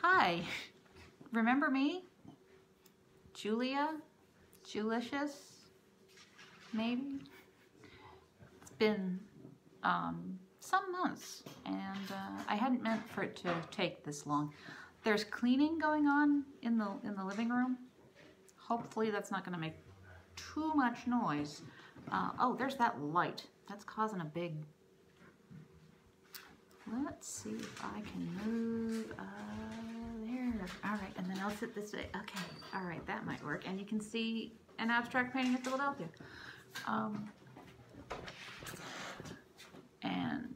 Hi, remember me? Julia? Julicious? Maybe? It's been some months, and I hadn't meant for it to take this long. There's cleaning going on in the living room. Hopefully that's not going to make too much noise. Oh, there's that light. That's causing a big... Let's see if I can move there. All right, and then I'll sit this way. Okay, all right, that might work. And you can see an abstract painting of Philadelphia. And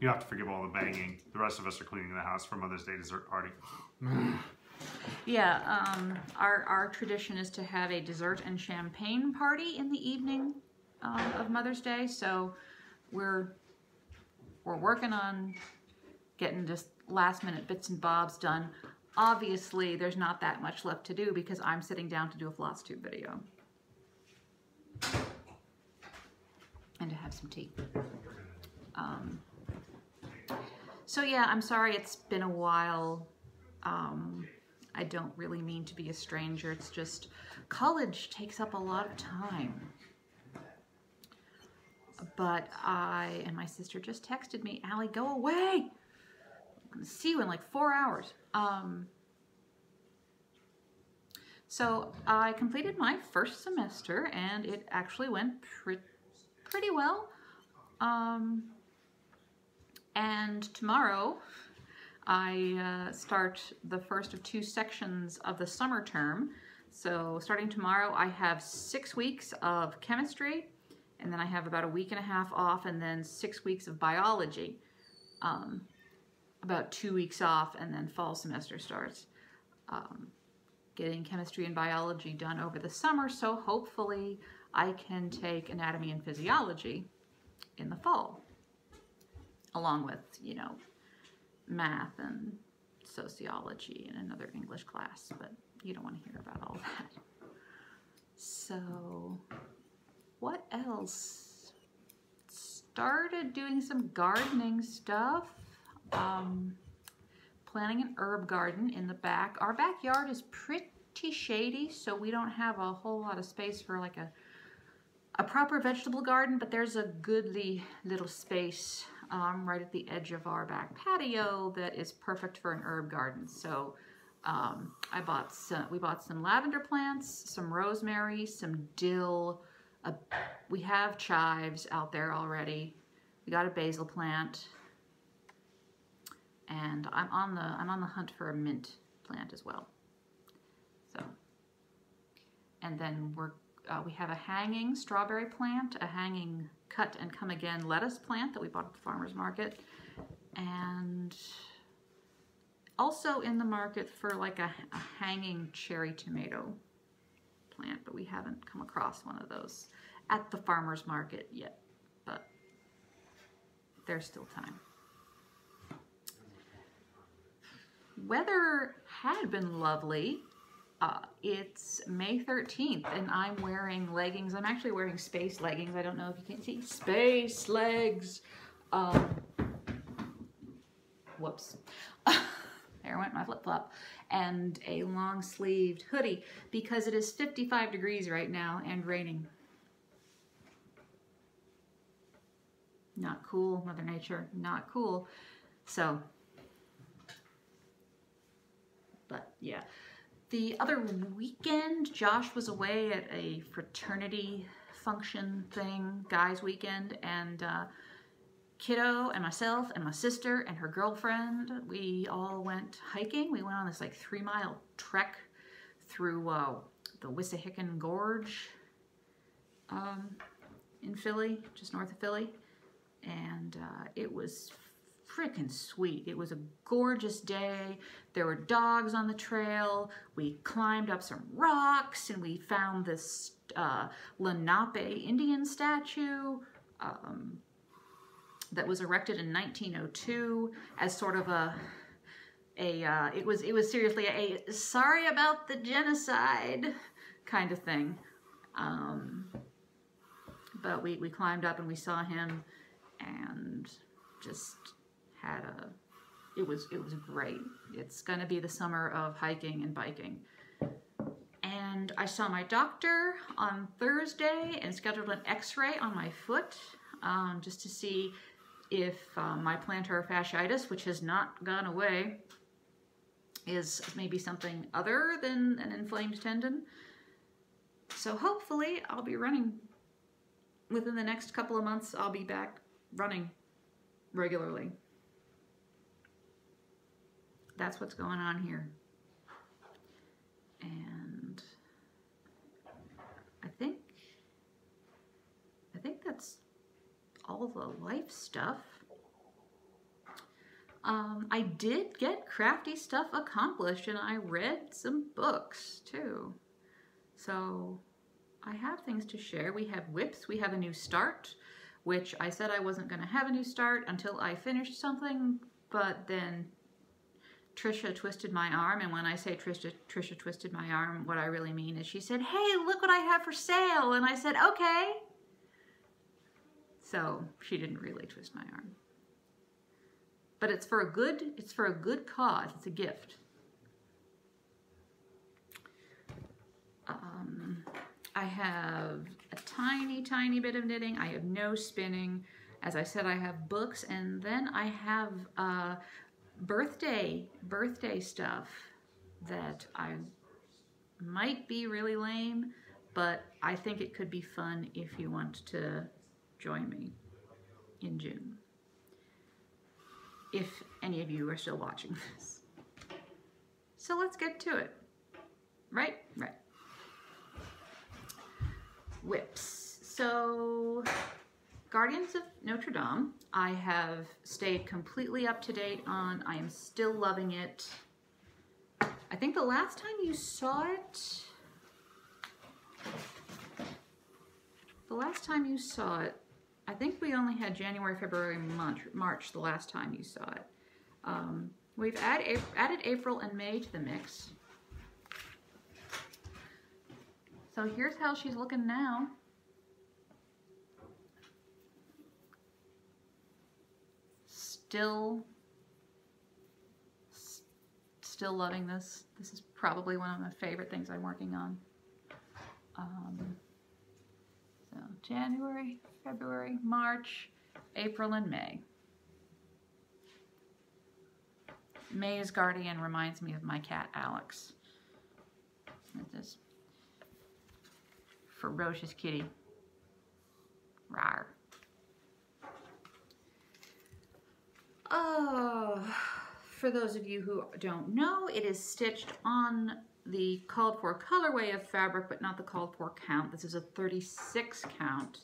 you have to forgive all the banging. The rest of us are cleaning the house for Mother's Day dessert party. yeah, our tradition is to have a dessert and champagne party in the evening of Mother's Day. So we're working on getting just last minute bits and bobs done. Obviously, there's not that much left to do because I'm sitting down to do a Flosstube video. And to have some tea. So yeah, I'm sorry it's been a while. I don't really mean to be a stranger. It's just college takes up a lot of time. But I and my sister just texted me, Allie, go away. I'm gonna see you in like 4 hours. So I completed my first semester and it actually went pretty well. And tomorrow I start the first of 2 sections of the summer term. So starting tomorrow I have 6 weeks of chemistry, and then I have about a week and a half off, and then 6 weeks of biology. About 2 weeks off, and then fall semester starts. Getting chemistry and biology done over the summer, so hopefully I can take anatomy and physiology in the fall, along with, you know, math and sociology and another English class, but you don't want to hear about all that. So, what else? Started doing some gardening stuff. Planting an herb garden in the back. Our backyard is pretty shady, so we don't have a whole lot of space for like a proper vegetable garden, but there's a goodly little space right at the edge of our back patio that is perfect for an herb garden. So we bought some lavender plants, some rosemary, some dill. We have chives out there already. We got a basil plant. And I'm on the hunt for a mint plant as well. So, and then we have a hanging strawberry plant, a hanging cut and come again lettuce plant that we bought at the farmer's market, and also in the market for like a hanging cherry tomato plant, but we haven't come across one of those at the farmer's market yet, but there's still time. Weather had been lovely. It's May 13th and I'm wearing leggings. I'm actually wearing space leggings. I don't know if you can see. Space legs. Whoops. There went my flip-flop. And a long-sleeved hoodie because it is 55 degrees right now and raining. Not cool, Mother Nature. Not cool. So... But yeah, the other weekend, Josh was away at a fraternity function thing, guys weekend, and Kiddo and myself and my sister and her girlfriend, we all went hiking. We went on this like 3-mile trek through the Wissahickon Gorge in Philly, just north of Philly, and it was freaking sweet. It was a gorgeous day. There were dogs on the trail. We climbed up some rocks and we found this Lenape Indian statue that was erected in 1902 as sort of it was seriously a sorry about the genocide kind of thing. But we climbed up and we saw him and just had it was great. It's gonna be the summer of hiking and biking. And I saw my doctor on Thursday and scheduled an x-ray on my foot just to see if my plantar fasciitis, which has not gone away, is maybe something other than an inflamed tendon. So hopefully I'll be running. Within the next couple of months, I'll be back running regularly. That's what's going on here. And I think that's all the life stuff. I did get crafty stuff accomplished, and I read some books too. So I have things to share. We have whips. We have a new start, which I said I wasn't going to have a new start until I finished something, but then Trisha twisted my arm, and when I say Trisha twisted my arm, what I really mean is she said, "Hey, look what I have for sale," and I said, "Okay." So she didn't really twist my arm, but it's for a good cause. It's a gift. I have a tiny bit of knitting. I have no spinning. As I said, I have books, and then I have birthday stuff that I might be really lame, but I think it could be fun if you want to join me in June. If any of you are still watching this. So let's get to it. Right. Whips. So Guardians of Notre Dame, I have stayed completely up to date on. I am still loving it. I think the last time you saw it, I think we only had January, February, March the last time you saw it. We've added April and May to the mix. So here's how she's looking now. Still loving this. This is probably one of my favorite things I'm working on. So January, February, March, April, and May. May's Guardian reminds me of my cat Alex. Look at this. Ferocious kitty. Rawr. Oh, for those of you who don't know, it is stitched on the called for colorway of fabric, but not the called for count. This is a 36 count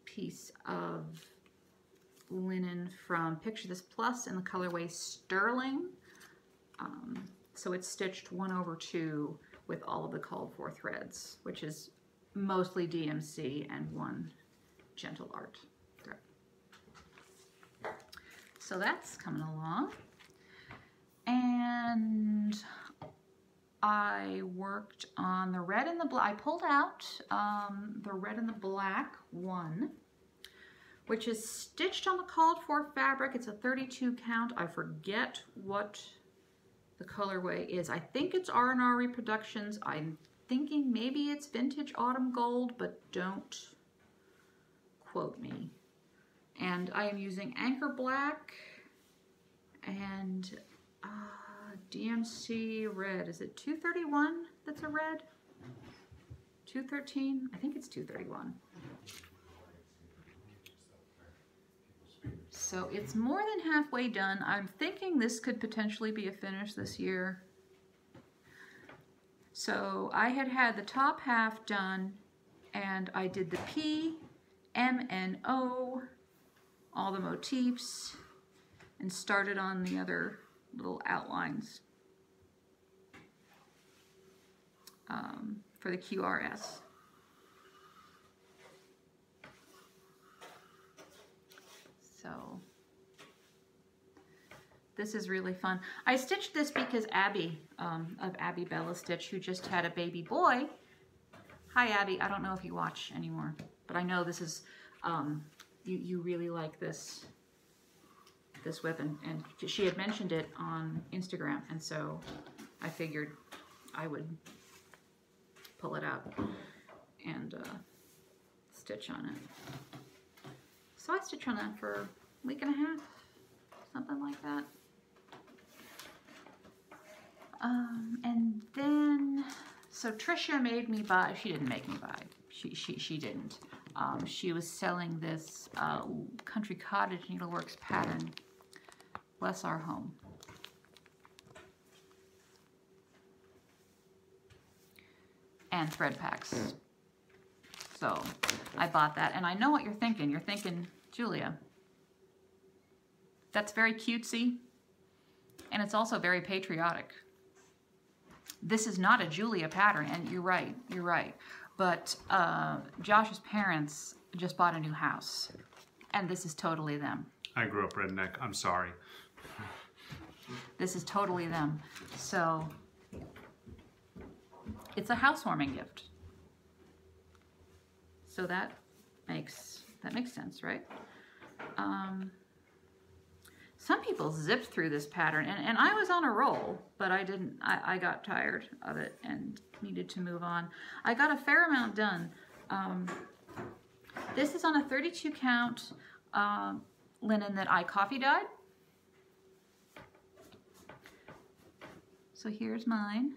piece of linen from Picture This Plus in the colorway Sterling. So it's stitched 1/2 with all of the called for threads, which is mostly DMC and one gentle art thread. So that's coming along. And I worked on the red and the black. I pulled out the red and the black one, which is stitched on the called for fabric. It's a 32 count. I forget what the colorway is. I think it's R&R Reproductions. I'm thinking maybe it's Vintage Autumn Gold, but don't quote me. And I am using Anchor Black and DMC red. Is it 231 that's a red? 213? I think it's 231. So it's more than halfway done. I'm thinking this could potentially be a finish this year. So I had the top half done, and I did the P, M, and O, all the motifs, and started on the other little outlines for the QRS. So this is really fun. I stitched this because Abby, of Abby Bella Stitch, who just had a baby boy. Hi Abby, I don't know if you watch anymore, but I know this is, you really like this this whip, and she had mentioned it on Instagram, and so I figured I would pull it out and stitch on it. So I stitched on that for a week and a half, something like that. And then, so Trisha made me buy, she didn't make me buy, she didn't. She was selling this Country Cottage Needleworks pattern, Bless Our Home. And thread packs. So I bought that, and I know what you're thinking. You're thinking, Julia, that's very cutesy, and it's also very patriotic. This is not a Julia pattern, and you're right, But Josh's parents just bought a new house, and this is totally them. I grew up redneck, I'm sorry. This is totally them. So it's a housewarming gift. So that makes sense, right? Some people zipped through this pattern, and I was on a roll, but I didn't. I got tired of it and needed to move on. I got a fair amount done. This is on a 32 count linen that I coffee dyed. So here's mine.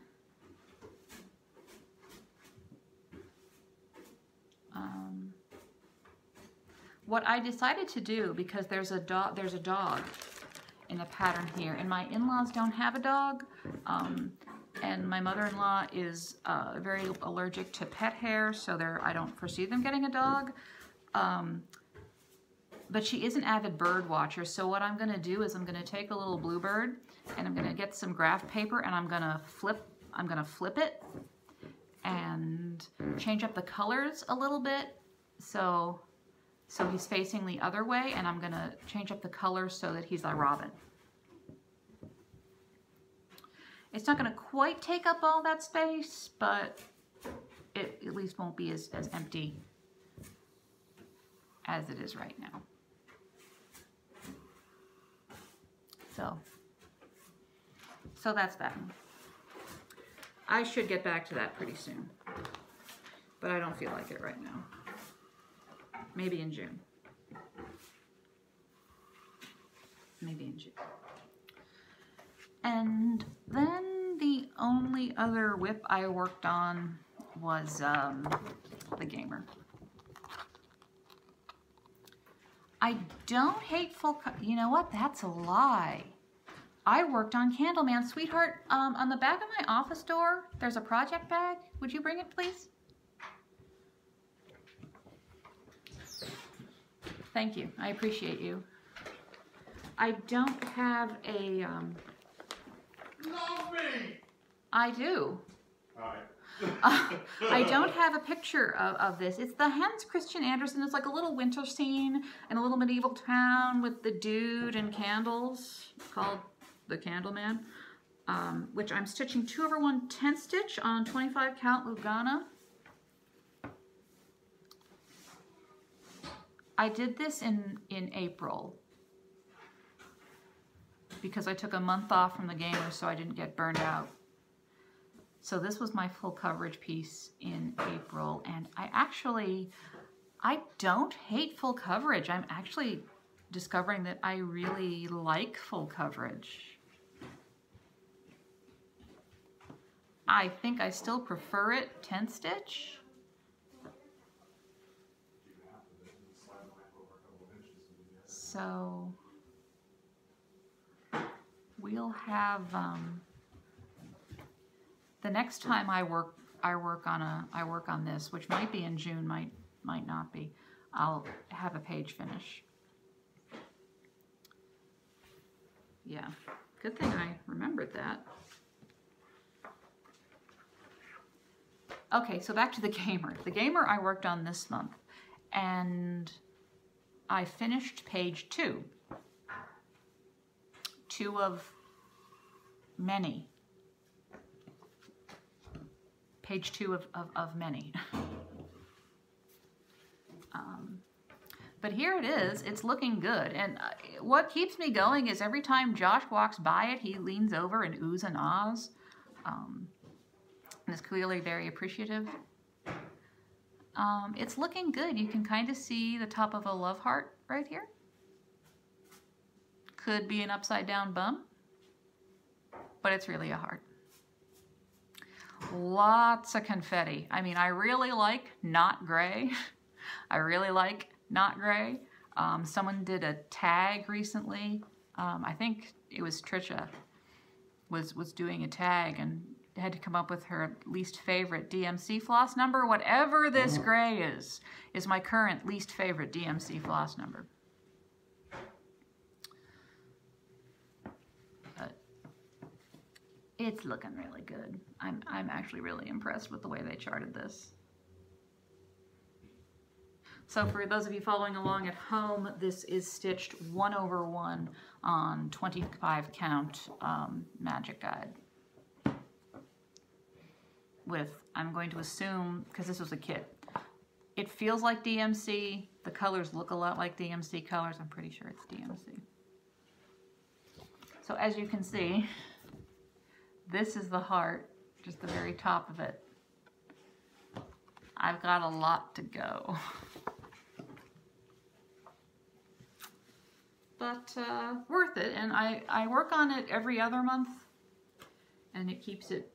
What I decided to do, because there's a dog in the pattern here, and my in-laws don't have a dog, and my mother-in-law is very allergic to pet hair, so I don't foresee them getting a dog. But she is an avid bird watcher, so what I'm going to do is I'm going to take a little bluebird, and I'm going to get some graph paper, and I'm going to flip it and change up the colors a little bit, so he's facing the other way, and I'm going to change up the colors so that he's a robin. It's not going to quite take up all that space, but it at least won't be as empty as it is right now. So that's that. I should get back to that pretty soon, but I don't feel like it right now. Maybe in June. Maybe in June. And then the only other whip I worked on was the Gamer. I don't hate you know what? That's a lie. I worked on Candleman. Sweetheart, on the back of my office door, there's a project bag. Would you bring it, please? Thank you. I appreciate you. I don't have a... Love me! I do. Hi. I don't have a picture of this. It's the Hans Christian Andersen. It's like a little winter scene in a little medieval town with the dude and candles called the Candleman, which I'm stitching 2/1 10 stitch on 25 count Lugana. I did this in April because I took a month off from the Gamer so I didn't get burned out. So this was my full coverage piece in April, and I don't hate full coverage. I'm actually discovering that I really like full coverage. I think I still prefer it 10 stitch. So we'll have the next time I work on this, which might be in June, might not be. I'll have a page finish. Yeah, good thing I remembered that. Okay, so back to the Gamer. The Gamer I worked on this month, and I finished page 2. 2 of many. Page 2 of many. But here it is. It's looking good. And what keeps me going is every time Josh walks by it, he leans over and oohs and ahs. And is clearly very appreciative. It's looking good. You can kind of see the top of a love heart right here. Could be an upside down bum, but it's really a heart. Lots of confetti. I mean, I really like not gray. I really like not gray. Someone did a tag recently. I think it was Trisha was doing a tag and had to come up with her least favorite DMC floss number. Whatever this gray is my current least favorite DMC floss number. But it's looking really good. I'm actually really impressed with the way they charted this. So for those of you following along at home, this is stitched 1/1 on 25 count magic guide. With, I'm going to assume, because this was a kit, it feels like DMC. The colors look a lot like DMC colors. I'm pretty sure it's DMC. So as you can see, this is the heart, just the very top of it. I've got a lot to go. But worth it, and I work on it every other month, and it keeps it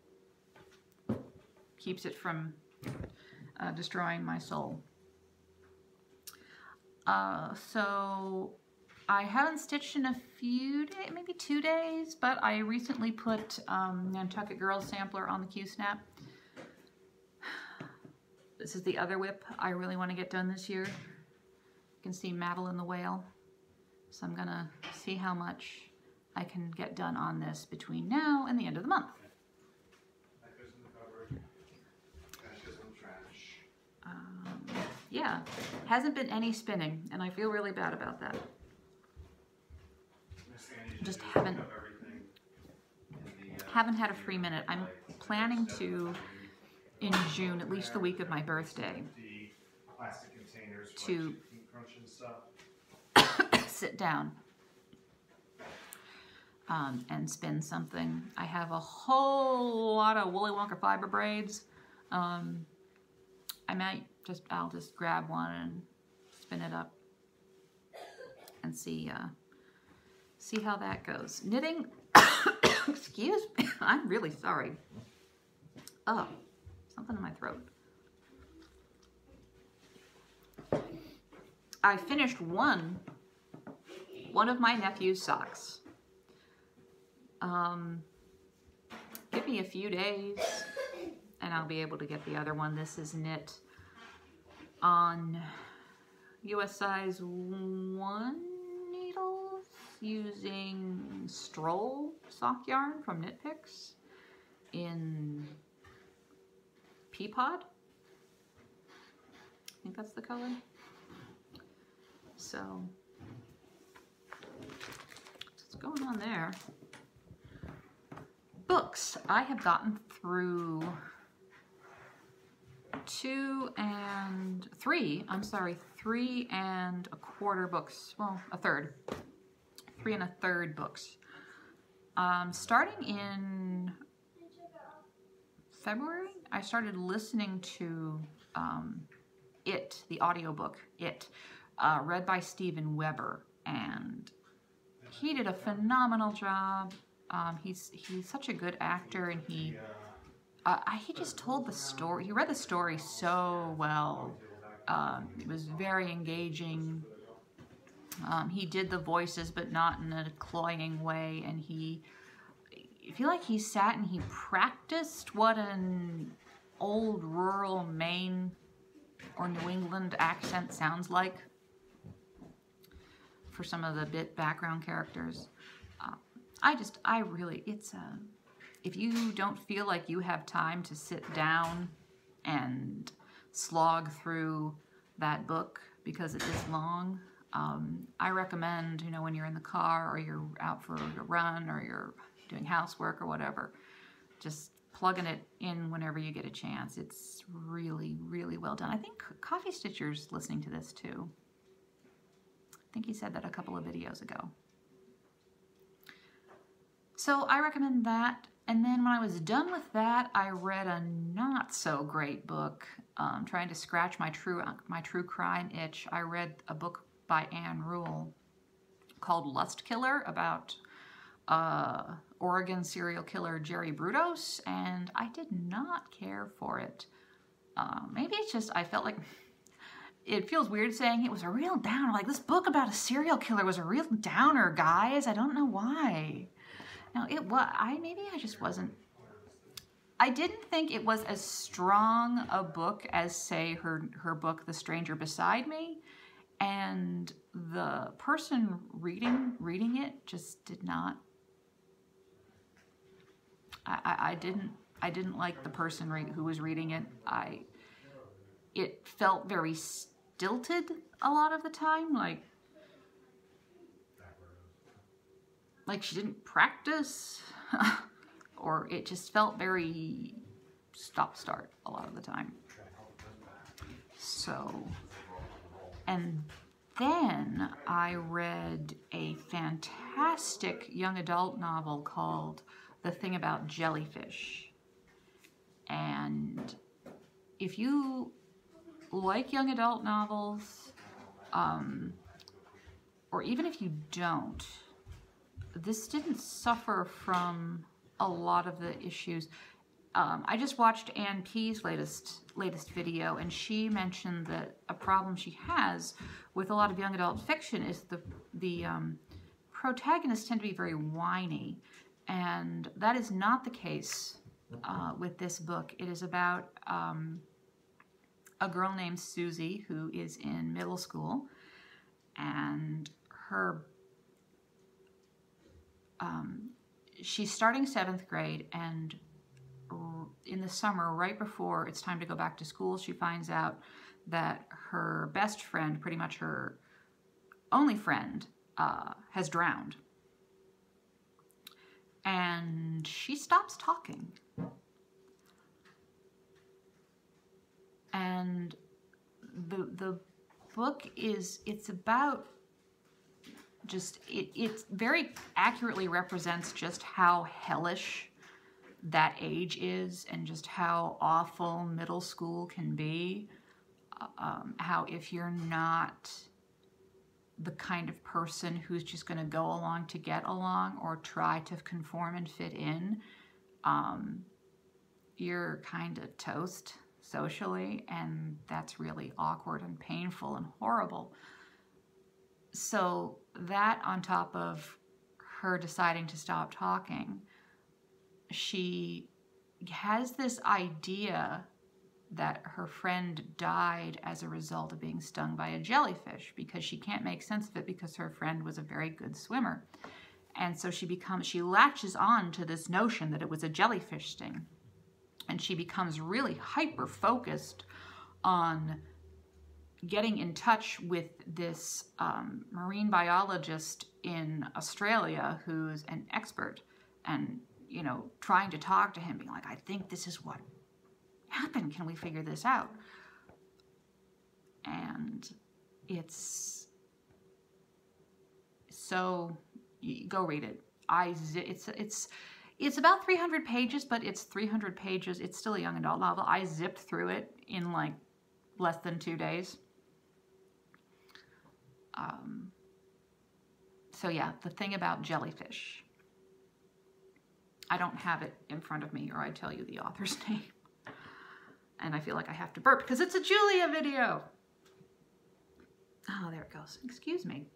from destroying my soul. So I haven't stitched in a few days, maybe 2 days, but I recently put Nantucket Girls sampler on the Q-Snap. This is the other whip I really want to get done this year. You can see Madeline the Whale. So I'm gonna see how much I can get done on this between now and the end of the month. Yeah, hasn't been any spinning, and I feel really bad about that. Just haven't had a free minute. I'm planning to, in June, at least the week of my birthday, to sit down and spin something. I have a whole lot of Woolly Wonka fiber braids. I'll just grab one and spin it up and see how that goes. Knitting, excuse me, I'm really sorry. Oh, something in my throat. I finished one of my nephew's socks. Give me a few days and I'll be able to get the other one. This is knit on US size 1 needles using Stroll sock yarn from Knit Picks in Peapod. I think that's the color. So what's going on there? Books. I have gotten through 3 3.25 books. Well, a third. 3 1/3 books. Starting in February, I started listening to the audiobook, read by Steven Weber, and he did a phenomenal job. He's such a good actor, and he just told the story. He read the story so well. It was very engaging. He did the voices, but not in a cloying way, and I feel like he sat and he practiced what an old rural Maine or New England accent sounds like for some of the background characters. If you don't feel like you have time to sit down and slog through that book because it is long, I recommend, when you're in the car or you're out for a run or you're doing housework or whatever, just plugging it in whenever you get a chance. It's really, really well done. I think Coffee Stitcher's listening to this too. think he said that a couple of videos ago. So I recommend that. And then when I was done with that, I read a not so great book, trying to scratch my true crime itch. I read a book by Anne Rule called Lust Killer about Oregon serial killer Jerry Brudos, and I did not care for it. Maybe it's just I felt like it feels weird saying it was a real downer. Like, this book about a serial killer was a real downer, guys. I don't know why. No, it was. Maybe I just wasn't. I didn't think it was as strong a book as, say, her book, The Stranger Beside Me, and the person reading it just did not. I didn't like the person who was reading it. It felt very stilted a lot of the time, like she didn't practice, or it just felt very stop-start a lot of the time. So, and then I read a fantastic young adult novel called The Thing About Jellyfish. And if you like young adult novels, or even if you don't, this didn't suffer from a lot of the issues. I just watched Ann P's latest video, and she mentioned that a problem she has with a lot of young adult fiction is the protagonists tend to be very whiny, and that is not the case with this book. It is about a girl named Susie who is in middle school, and she's starting 7th grade, and in the summer, right before it's time to go back to school, she finds out that her best friend, pretty much her only friend, has drowned. And she stops talking. And the book it's about just, it very accurately represents just how hellish that age is, and just how awful middle school can be. How if you're not the kind of person who's just going to go along to get along or try to conform and fit in, you're kind of toast socially, and that's really awkward and painful and horrible. So that, on top of her deciding to stop talking, she has this idea that her friend died as a result of being stung by a jellyfish, because she can't make sense of it because her friend was a very good swimmer. And so she latches on to this notion that it was a jellyfish sting. And she becomes really hyper-focused on getting in touch with this marine biologist in Australia who's an expert, and, you know, trying to talk to him, being like, I think this is what happened. Can we figure this out? And it's so, go read it. It's about 300 pages, but it's 300 pages. It's still a young adult novel. I zipped through it in like less than 2 days. So yeah, The Thing About Jellyfish. I don't have it in front of me, or I'd tell you the author's name. And I feel like I have to burp because it's a Julia video. Oh, there it goes. Excuse me.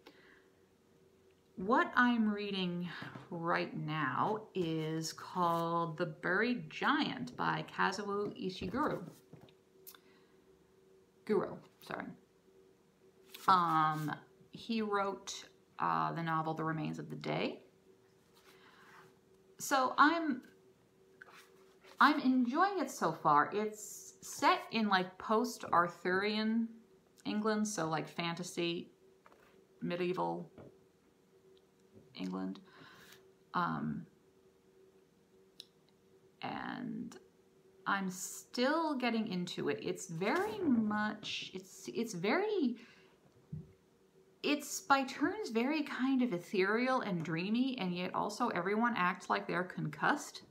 What I'm reading right now is called The Buried Giant by Kazuo Ishiguro. He wrote the novel The Remains of the Day. So I'm enjoying it so far. It's set in like post-Arthurian England, so like fantasy, medieval England. And I'm still getting into it. It's very much, It's by turns very kind of ethereal and dreamy, and yet also everyone acts like they're concussed,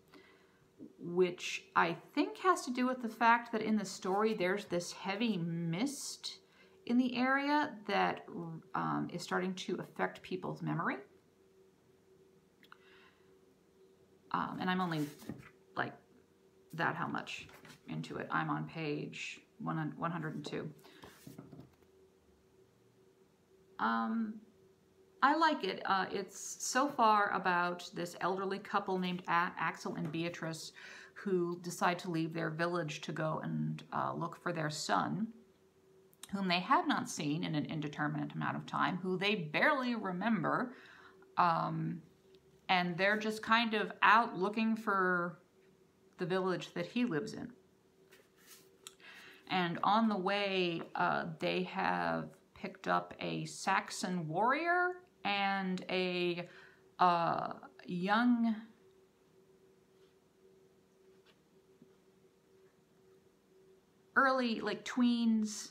which I think has to do with the fact that in the story there's this heavy mist in the area that is starting to affect people's memory. And I'm only like that how much into it. I'm on page 102. I like it. It's so far about this elderly couple named Axel and Beatrice who decide to leave their village to go and look for their son, whom they have not seen in an indeterminate amount of time, who they barely remember, and they're just kind of out looking for the village that he lives in. And on the way, they have picked up a Saxon warrior and a young early, like tweens,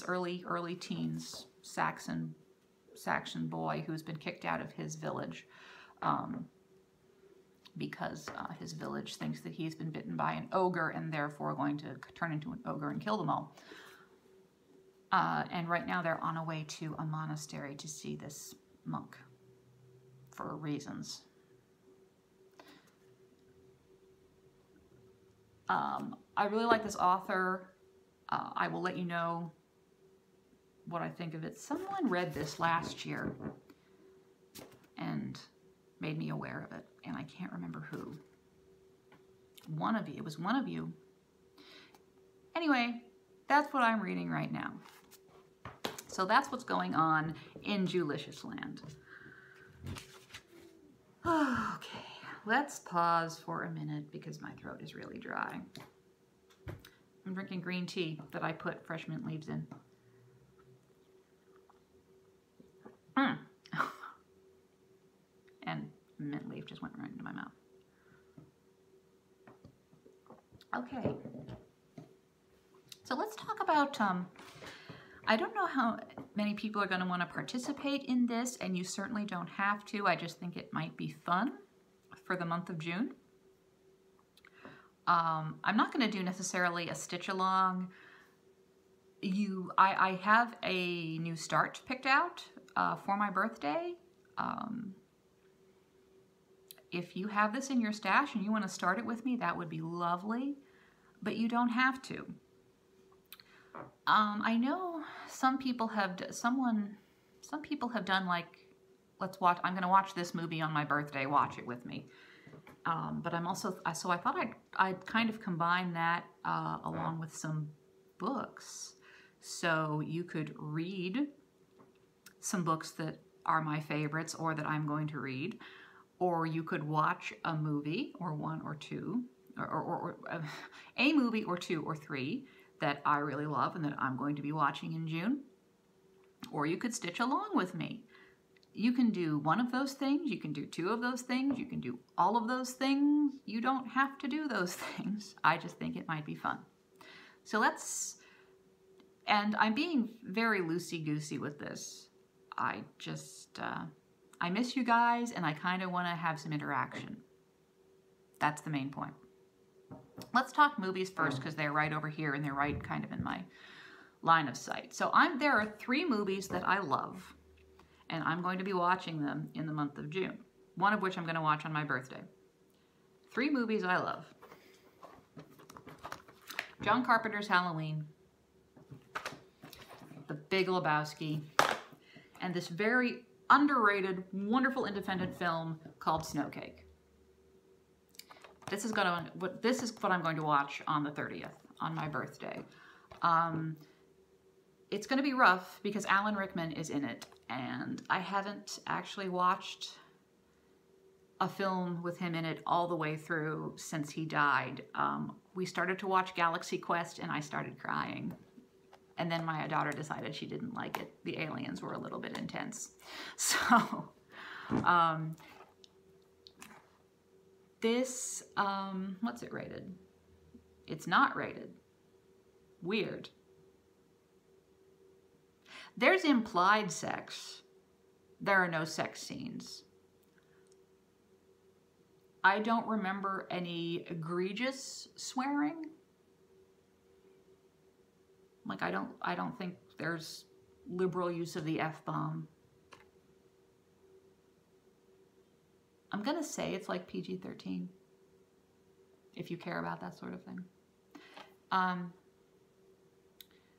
early teens Saxon boy who's been kicked out of his village because his village thinks that he's been bitten by an ogre and therefore going to turn into an ogre and kill them all. And right now they're on a way to a monastery to see this monk for reasons. I really like this author. I will let you know what I think of it. Someone read this last year and made me aware of it, and I can't remember who. One of you. It was one of you. Anyway, that's what I'm reading right now. So that's what's going on in Julicious Land. Okay, let's pause for a minute because my throat is really dry. I'm drinking green tea that I put fresh mint leaves in. And mint leaf just went right into my mouth. Okay. So let's talk about, I don't know how many people are going to want to participate in this, and you certainly don't have to. I just think it might be fun for the month of June. I'm not going to do necessarily a stitch along. I have a new start picked out for my birthday. If you have this in your stash and you want to start it with me, that would be lovely, but you don't have to. I know some people have done like, let's watch, I'm going to watch this movie on my birthday, watch it with me. But I'm also, so I thought I'd kind of combine that along with some books. So you could read some books that are my favorites or that I'm going to read, or you could watch a movie or one or two, or a movie or two or three that I really love and that I'm going to be watching in June. Or you could stitch along with me. You can do one of those things, you can do two of those things, you can do all of those things. You don't have to do those things. I just think it might be fun. So let's, and I'm being very loosey-goosey with this. I just, I miss you guys and I kind of want to have some interaction. That's the main point. Let's talk movies first because they're right over here and they're right kind of in my line of sight. So there are 3 movies that I love, and I'm going to be watching them in the month of June, one of which I'm going to watch on my birthday. 3 movies I love. John Carpenter's Halloween, The Big Lebowski, and this very underrated, wonderful independent film called Snowcake. This is what I'm going to watch on the 30th, on my birthday. It's going to be rough because Alan Rickman is in it, and I haven't actually watched a film with him in it all the way through since he died. We started to watch Galaxy Quest, and I started crying. And then my daughter decided she didn't like it. The aliens were a little bit intense. So, this, what's it rated? It's not rated. Weird. There's implied sex. There are no sex scenes. I don't remember any egregious swearing. Like, I don't think there's liberal use of the F-bomb. I'm gonna say it's like PG-13, if you care about that sort of thing.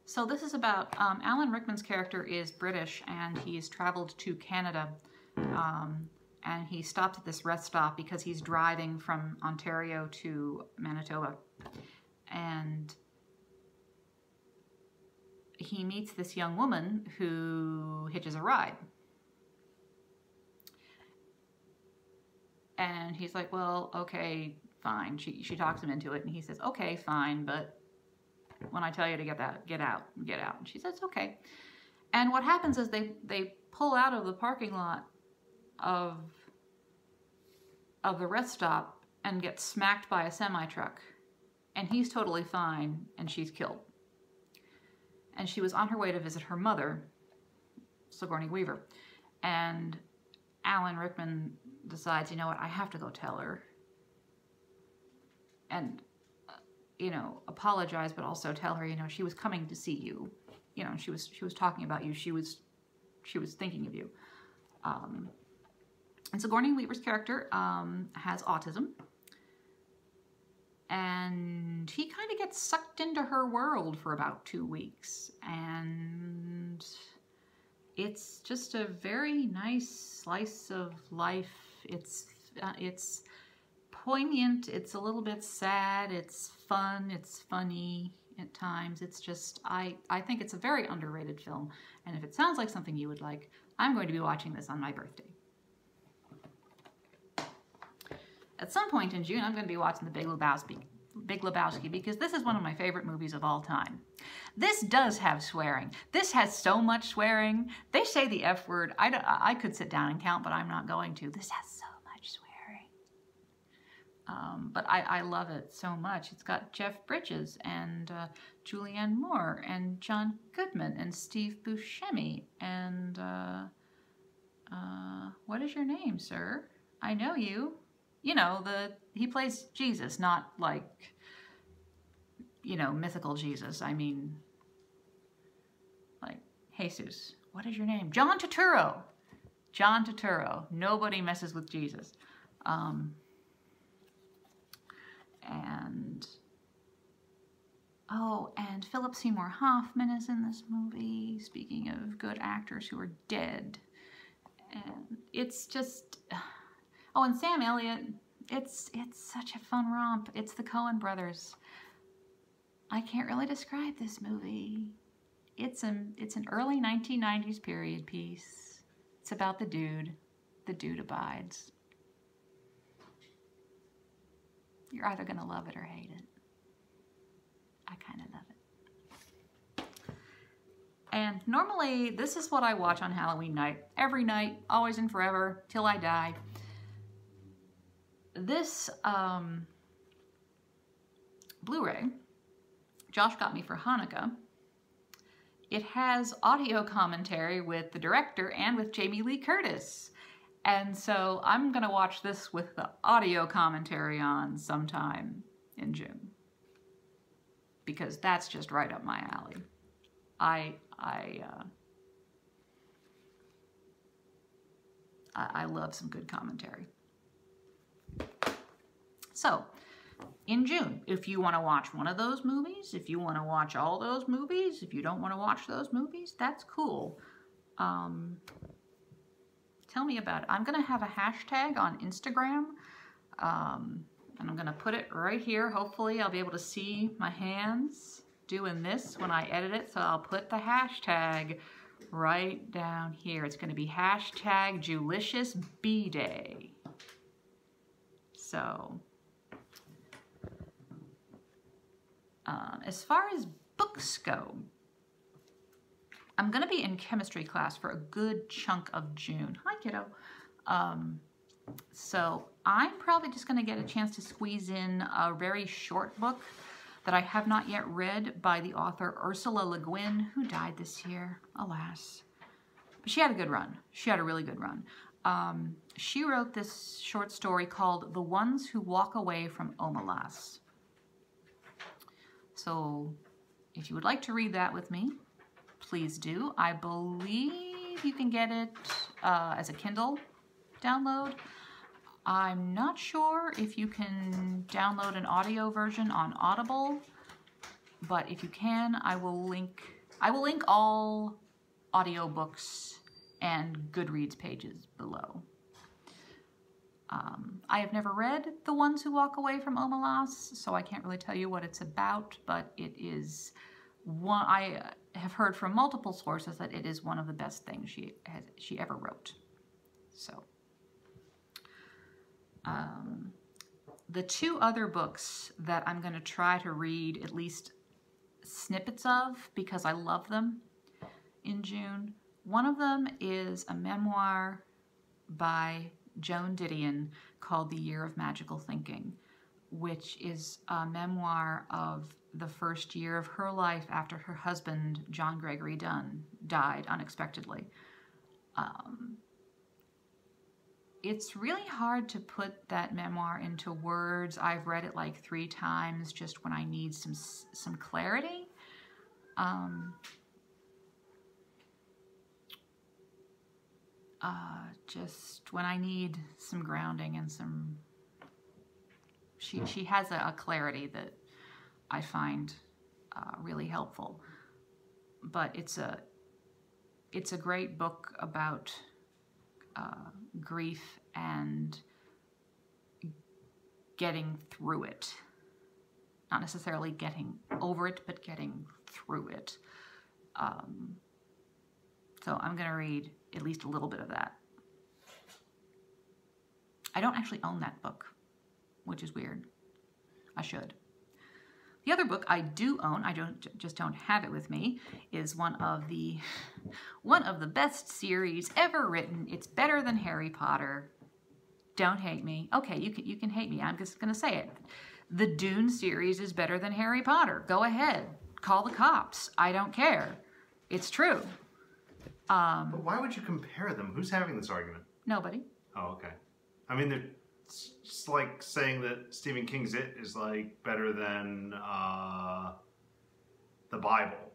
So this is about, Alan Rickman's character is British, and he's traveled to Canada, and he stopped at this rest stop because he's driving from Ontario to Manitoba, and he meets this young woman who hitches a ride. And he's like, well, okay, fine. She talks him into it, and he says, okay, fine, but when I tell you to get out, get out. And she says, okay. And what happens is they pull out of the parking lot of the rest stop and get smacked by a semi-truck. And he's totally fine, and she's killed. And she was on her way to visit her mother, Sigourney Weaver. And Alan Rickman decides, you know what, I have to go tell her. And, you know, apologize, but also tell her, you know, she was coming to see you. You know, she was talking about you. She was thinking of you. And Sigourney Weaver's character has autism. And he kind of gets sucked into her world for about 2 weeks. And it's just a very nice slice of life. It's poignant, it's a little bit sad, it's fun, it's funny at times. It's just, I think it's a very underrated film. And if it sounds like something you would like, I'm going to be watching this on my birthday. At some point in June, I'm going to be watching The Big Lebowski, because this is one of my favorite movies of all time. This does have swearing. This has so much swearing. They say the F word. I could sit down and count, but I'm not going to. This has so much swearing. But I love it so much. It's got Jeff Bridges and Julianne Moore and John Goodman and Steve Buscemi and what is your name, sir? I know you. You know, he plays Jesus, not like, you know, mythical Jesus. I mean, like Jesus. What is your name? John Turturro. John Turturro. Nobody messes with Jesus. And Philip Seymour Hoffman is in this movie. Speaking of good actors who are dead. And it's just... Oh, and Sam Elliott, it's such a fun romp. It's the Coen brothers. I can't really describe this movie. It's an early 1990s period piece. It's about the dude. The dude abides. You're either going to love it or hate it. I kind of love it. And normally, this is what I watch on Halloween night. Every night, always and forever, till I die. This Blu-ray, Josh got me for Hanukkah. It has audio commentary with the director and with Jamie Lee Curtis. And so I'm going to watch this with the audio commentary on sometime in June. Because that's just right up my alley. I love some good commentary. So, in June, if you want to watch one of those movies, if you want to watch all those movies, if you don't want to watch those movies, that's cool. Tell me about it. I'm going to have a hashtag on Instagram, and I'm going to put it right here. Hopefully, I'll be able to see my hands doing this when I edit it, so I'll put the hashtag right down here. It's going to be hashtag JuliciousBDay. So... as far as books go, I'm going to be in chemistry class for a good chunk of June. Hi, kiddo. So I'm probably just going to get a chance to squeeze in a very short book that I have not yet read by the author Ursula LeGuin, who died this year, alas. But she had a good run. She had a really good run. She wrote this short story called The Ones Who Walk Away from Omelas. So if you would like to read that with me, please do. I believe you can get it as a Kindle download. I'm not sure if you can download an audio version on Audible, but if you can, I will link all audiobooks and Goodreads pages below. I have never read The Ones Who Walk Away from Omelas, so I can't really tell you what it's about, but it is one, I have heard from multiple sources that it is one of the best things she ever wrote. So, the two other books that I'm going to try to read at least snippets of because I love them in June. One of them is a memoir by Joan Didion called The Year of Magical Thinking, which is a memoir of the first year of her life after her husband, John Gregory Dunn, died unexpectedly. It's really hard to put that memoir into words. I've read it like 3 times just when I need some clarity. Just when I need some grounding and some... She has a clarity that I find really helpful. But it's a great book about grief and getting through it. Not necessarily getting over it, but getting through it. So I'm going to read at least a little bit of that. I don't actually own that book, which is weird. I should. The other book I do own, I just don't have it with me, is one of the best series ever written. It's better than Harry Potter. Don't hate me. Okay, you can hate me. I'm just going to say it. The Dune series is better than Harry Potter. Go ahead. Call the cops. I don't care. It's true. But why would you compare them? Who's having this argument? Nobody. Oh, okay. I mean, it's just like saying that Stephen King's It is like better than the Bible.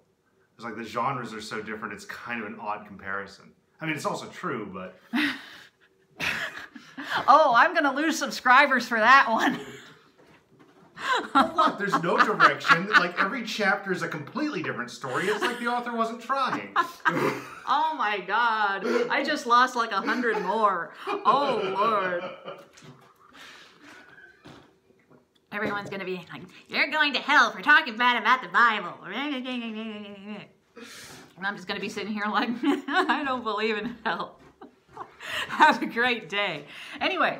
It's like the genres are so different, it's kind of an odd comparison. I mean, it's also true, but... Oh, I'm going to lose subscribers for that one. Look, there's no direction. Like, every chapter is a completely different story. It's like the author wasn't trying. Oh my God. I just lost like 100 more. Oh, Lord. Everyone's going to be like, you're going to hell for talking bad about the Bible. And I'm just going to be sitting here like, I don't believe in hell. Have a great day. Anyway,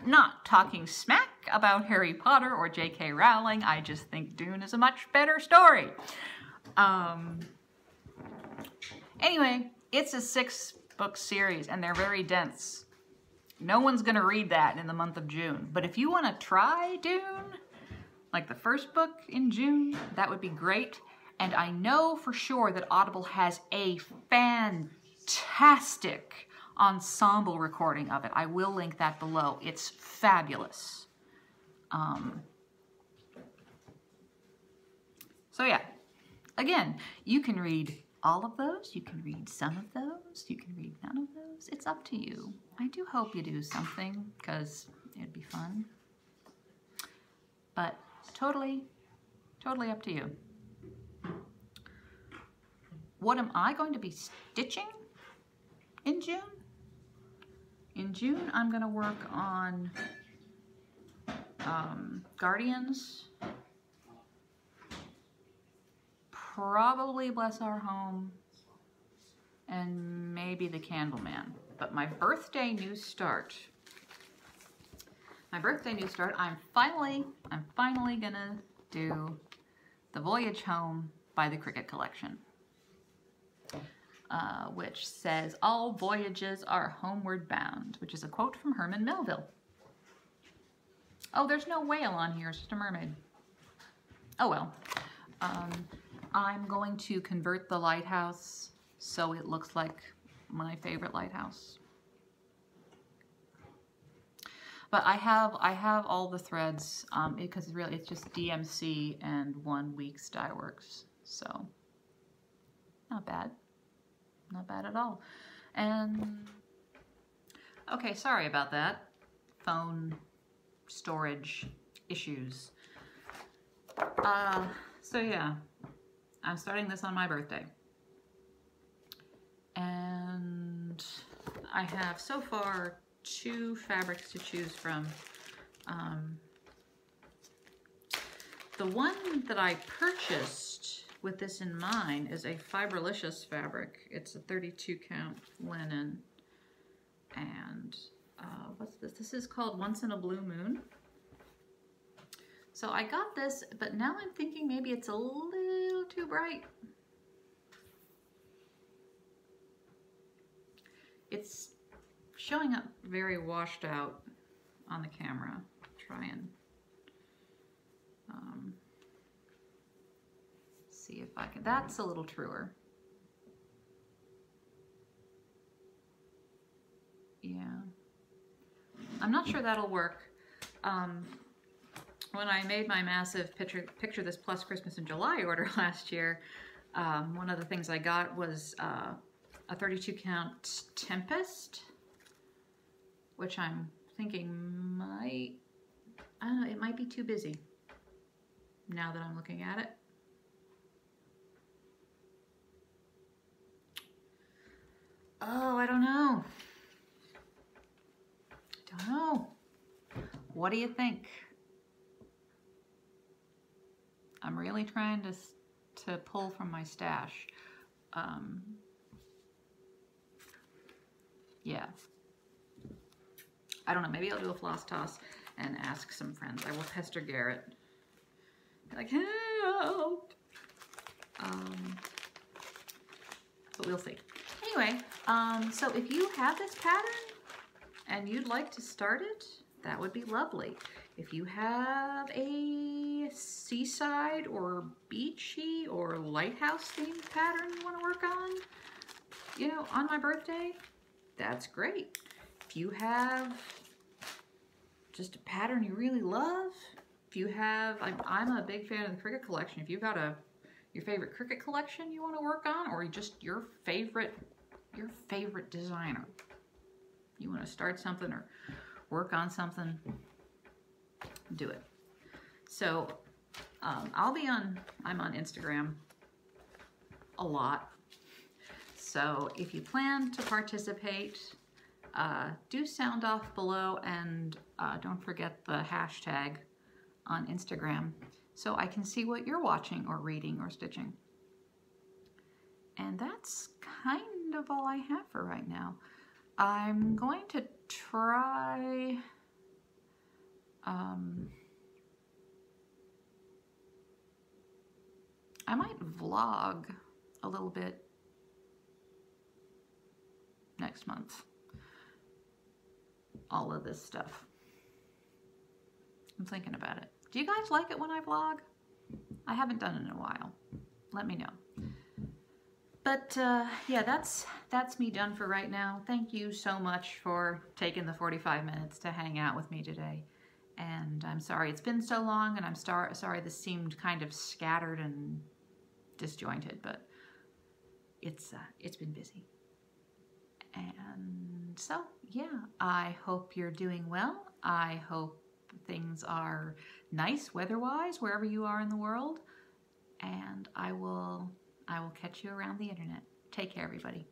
not talking smack about Harry Potter or J.K. Rowling. I just think Dune is a much better story. Anyway, it's a 6-book series and they're very dense. No one's going to read that in the month of June. But if you want to try Dune, like the first book in June, that would be great. And I know for sure that Audible has a fantastic ensemble recording of it. I will link that below. It's fabulous. So yeah, again, you can read all of those. You can read some of those. You can read none of those. It's up to you. I do hope you do something because it'd be fun. But totally up to you. What am I going to be stitching in June? In June, I'm going to work on Guardians, probably Bless Our Home, and maybe The Candleman. But my birthday new start, I'm finally gonna do The Voyage Home by the Cricket Collection. Which says, all voyages are homeward bound, which is a quote from Herman Melville. Oh, there's no whale on here. It's just a mermaid. Oh well. I'm going to convert the lighthouse so it looks like my favorite lighthouse. But I have all the threads because really it's just DMC and 1 week Styleworks. So not bad. Not bad at all. And okay, sorry about that. Phone storage issues. So yeah, I'm starting this on my birthday. And I have so far 2 fabrics to choose from. The one that I purchased with this in mind is a Fiberlicious fabric. It's a 32 count linen. And what's this? This is called Once in a Blue Moon. So I got this, but now I'm thinking maybe it's a little too bright. It's showing up very washed out on the camera. Try and see if I can. That's a little truer. Yeah. I'm not sure that'll work. When I made my massive Picture This Plus Christmas in July order last year, one of the things I got was a 32 count Tempest, which I'm thinking might, I don't know, it might be too busy now that I'm looking at it. Oh, I don't know. Don't know. What do you think? I'm really trying to pull from my stash. Yeah. I don't know. Maybe I'll do a floss toss and ask some friends. I will pester Garrett. Be like, help! But we'll see. Anyway, so if you have this pattern and you'd like to start it, that would be lovely. If you have a seaside or beachy or lighthouse themed pattern you want to work on, you know, on my birthday, that's great. If you have just a pattern you really love, if you have, I'm a big fan of the cricket collection. If you've got your favorite cricket collection you want to work on, or just your favorite designer, you want to start something or work on something, do it. So I'm on Instagram a lot. So if you plan to participate, do sound off below, and don't forget the hashtag on Instagram so I can see what you're watching or reading or stitching. And that's kind of all I have for right now. I'm going to try I might vlog a little bit next month. All of this stuff. I'm thinking about it. Do you guys like it when I vlog? I haven't done it in a while. Let me know. But yeah, that's me done for right now. Thank you so much for taking the 45 minutes to hang out with me today. And I'm sorry it's been so long, and I'm sorry this seemed kind of scattered and disjointed, but it's been busy. And so, yeah, I hope you're doing well. I hope things are nice weather-wise wherever you are in the world. And I will catch you around the internet. Take care, everybody.